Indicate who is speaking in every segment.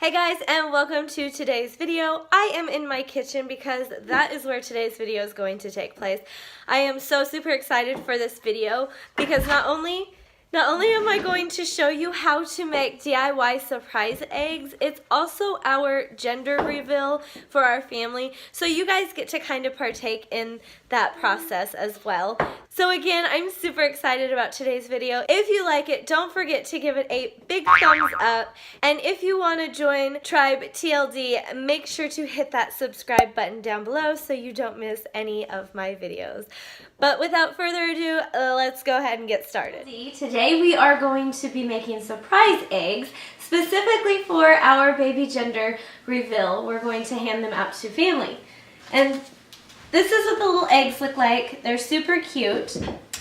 Speaker 1: Hey guys, and welcome to today's video. I am in my kitchen because that is where today's video is going to take place. I am so super excited for this video because not only am I going to show you how to make DIY surprise eggs, it's also our gender reveal for our family. So you guys get to kind of partake in that process as well. So again, I'm super excited about today's video. If you like it, don't forget to give it a big thumbs up. And if you want to join Tribe TLD, make sure to hit that subscribe button down below so you don't miss any of my videos. But without further ado, let's go ahead and get started. Today we are going to be making surprise eggs specifically for our baby gender reveal. We're going to hand them out to family. And this is what the little eggs look like. They're super cute.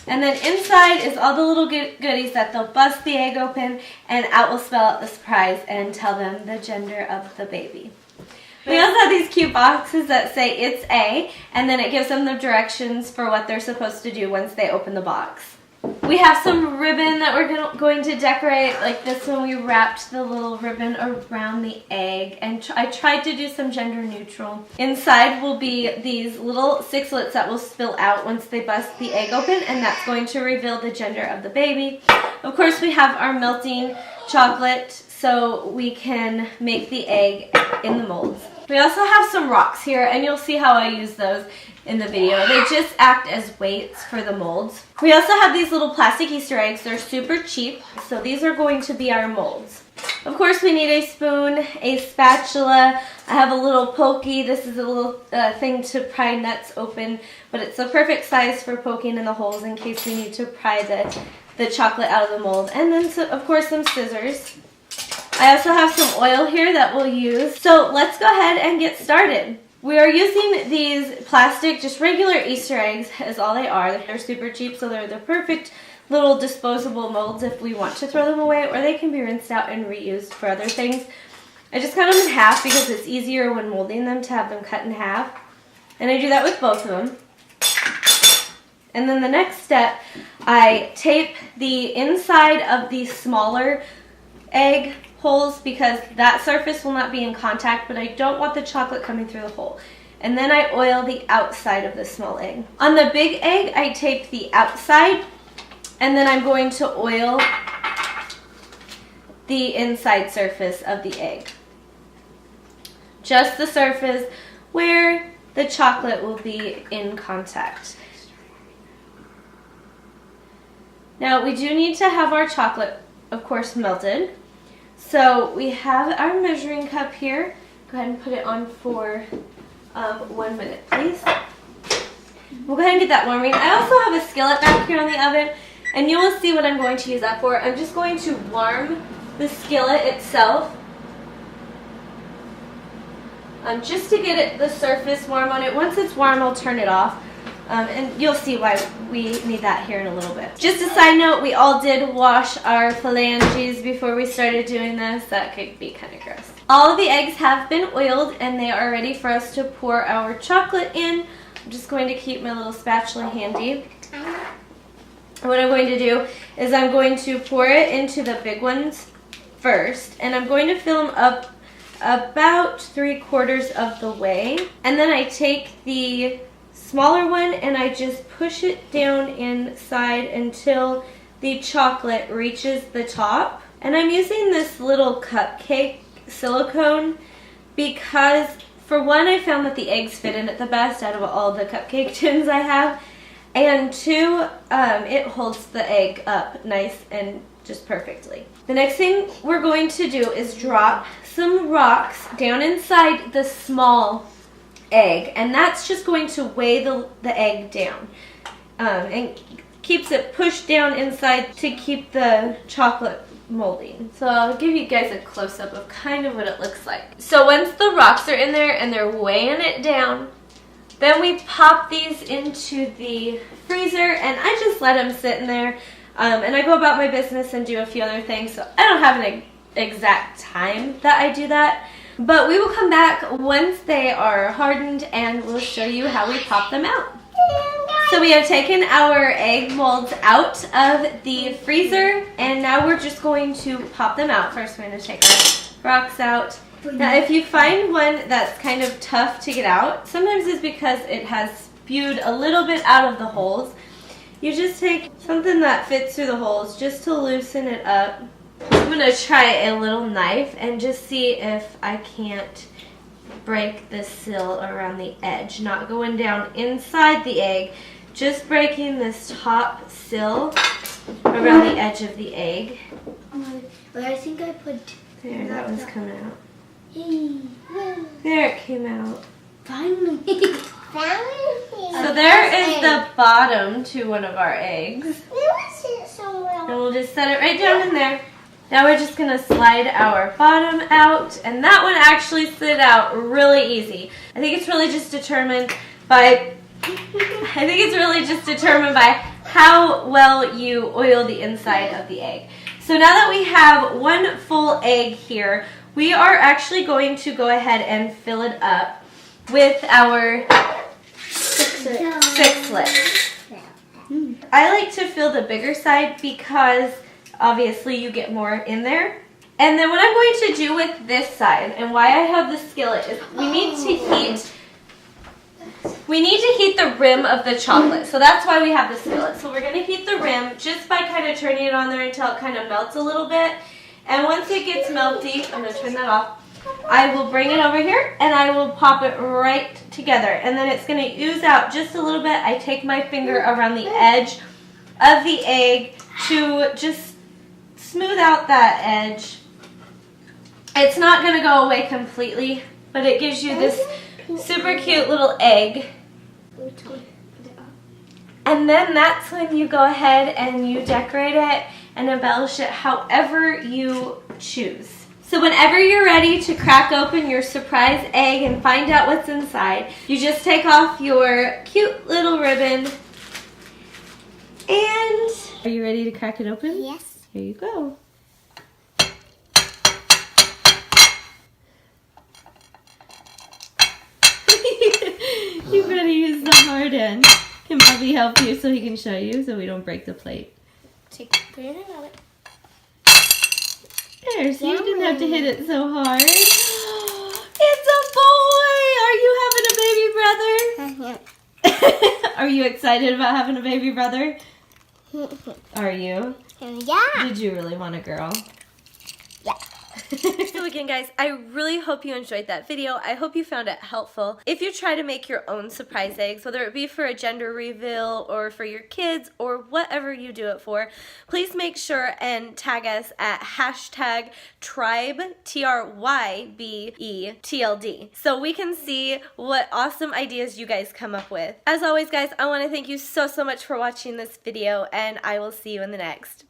Speaker 1: And then inside is all the little goodies that they'll bust the egg open and out will spell out the surprise and tell them the gender of the baby. We also have these cute boxes that say it's A, and then it gives them the directions for what they're supposed to do once they open the box. We have some ribbon that we're going to decorate. Like this one, we wrapped the little ribbon around the egg, and I tried to do some gender neutral. Inside will be these little sixlets that will spill out once they bust the egg open, and that's going to reveal the gender of the baby. Of course, we have our melting chocolate so we can make the egg in the molds. We also have some rocks here, and you'll see how I use those in the video. They just act as weights for the molds. We also have these little plastic Easter eggs. They're super cheap, so these are going to be our molds. Of course, we need a spoon, a spatula. I have a little pokey. This is a little thing to pry nuts open, but it's the perfect size for poking in the holes in case we need to pry the chocolate out of the mold. And then, of course, some scissors. I also have some oil here that we'll use. So let's go ahead and get started. We are using these plastic, just regular Easter eggs is all they are. They're super cheap, so they're the perfect little disposable molds if we want to throw them away, or they can be rinsed out and reused for other things. I just cut them in half because it's easier when molding them to have them cut in half. And I do that with both of them. And then the next step, I tape the inside of the smaller egg holes because that surface will not be in contact, but I don't want the chocolate coming through the hole. And then I oil the outside of the small egg. On the big egg, I tape the outside, and then I'm going to oil the inside surface of the egg. Just the surface where the chocolate will be in contact. Now we do need to have our chocolate, of course, melted. So we have our measuring cup here. Go ahead and put it on for 1 minute, please. We'll go ahead and get that warming. I also have a skillet back here on the oven, and you will see what I'm going to use that for. I'm just going to warm the skillet itself, just to get the surface warm on it. Once it's warm, I'll turn it off. And you'll see why we need that here in a little bit. Just a side note, we all did wash our phalanges before we started doing this. That could be kind of gross. All of the eggs have been oiled and they are ready for us to pour our chocolate in. I'm just going to keep my little spatula handy. What I'm going to do is I'm going to pour it into the big ones first, and I'm going to fill them up about 3/4 of the way. And then I take the smaller one and I just push it down inside until the chocolate reaches the top. And I'm using this little cupcake silicone because, for one, I found that the eggs fit in it the best out of all the cupcake tins I have, and two, it holds the egg up nice and just perfectly. The next thing we're going to do is drop some rocks down inside the small egg, and that's just going to weigh the egg down and keeps it pushed down inside to keep the chocolate molding. So I'll give you guys a close-up of kind of what it looks like. So once the rocks are in there and they're weighing it down, then we pop these into the freezer, and I just let them sit in there, and I go about my business and do a few other things, so I don't have an exact time that I do that. But we will come back once they are hardened and we'll show you how we pop them out. So we have taken our egg molds out of the freezer, and now we're just going to pop them out. First we're going to take our rocks out, Now, if you find one that's kind of tough to get out, sometimes it's because it has spewed a little bit out of the holes. You just take something that fits through the holes just to loosen it up. I'm going to try a little knife and just see if I can't break the seal around the edge. Not going down inside the egg, just breaking this top seal around the edge of the egg.
Speaker 2: But I think I put...
Speaker 1: There, that one's coming out.
Speaker 2: Hey.
Speaker 1: There it came out.
Speaker 2: Finally.
Speaker 1: So there is the bottom to one of our eggs. And we'll just set it right down in there. Now we're just going to slide our bottom out. And that one actually slid out really easy. I think it's really just determined by how well you oil the inside of the egg. So now that we have one full egg here, we are actually going to go ahead and fill it up with our 6-lets. I like to fill the bigger side because obviously you get more in there. And then what I'm going to do with this side and why I have the skillet is we need to heat the rim of the chocolate. So that's why we have the skillet. So we're going to heat the rim just by kind of turning it on there until it kind of melts a little bit. And once it gets melty, I'm going to turn that off. I will bring it over here and I will pop it right together. And then it's going to ooze out just a little bit. I take my finger around the edge of the egg to just smooth out that edge. It's not going to go away completely, but it gives you this super cute little egg. And then that's when you go ahead and you decorate it and embellish it however you choose. So whenever you're ready to crack open your surprise egg and find out what's inside, you just take off your cute little ribbon. And are you ready to crack it open?
Speaker 2: Yes.
Speaker 1: Here you go. You better use the hard end. Can Bobby help you so he can show you so we don't break the plate?
Speaker 2: Put it in it.
Speaker 1: There, so you didn't have to hit it so hard. It's a boy! Are you having a baby brother? Are you excited about having a baby brother? Are you?
Speaker 2: Yeah.
Speaker 1: Did you really want a girl?
Speaker 2: Yeah.
Speaker 1: So again, guys, I really hope you enjoyed that video. I hope you found it helpful. If you try to make your own surprise eggs, whether it be for a gender reveal or for your kids or whatever you do it for, please make sure and tag us at hashtag tribe, TRYBE-TLD, so we can see what awesome ideas you guys come up with. As always, guys, I want to thank you so much for watching this video, and I will see you in the next.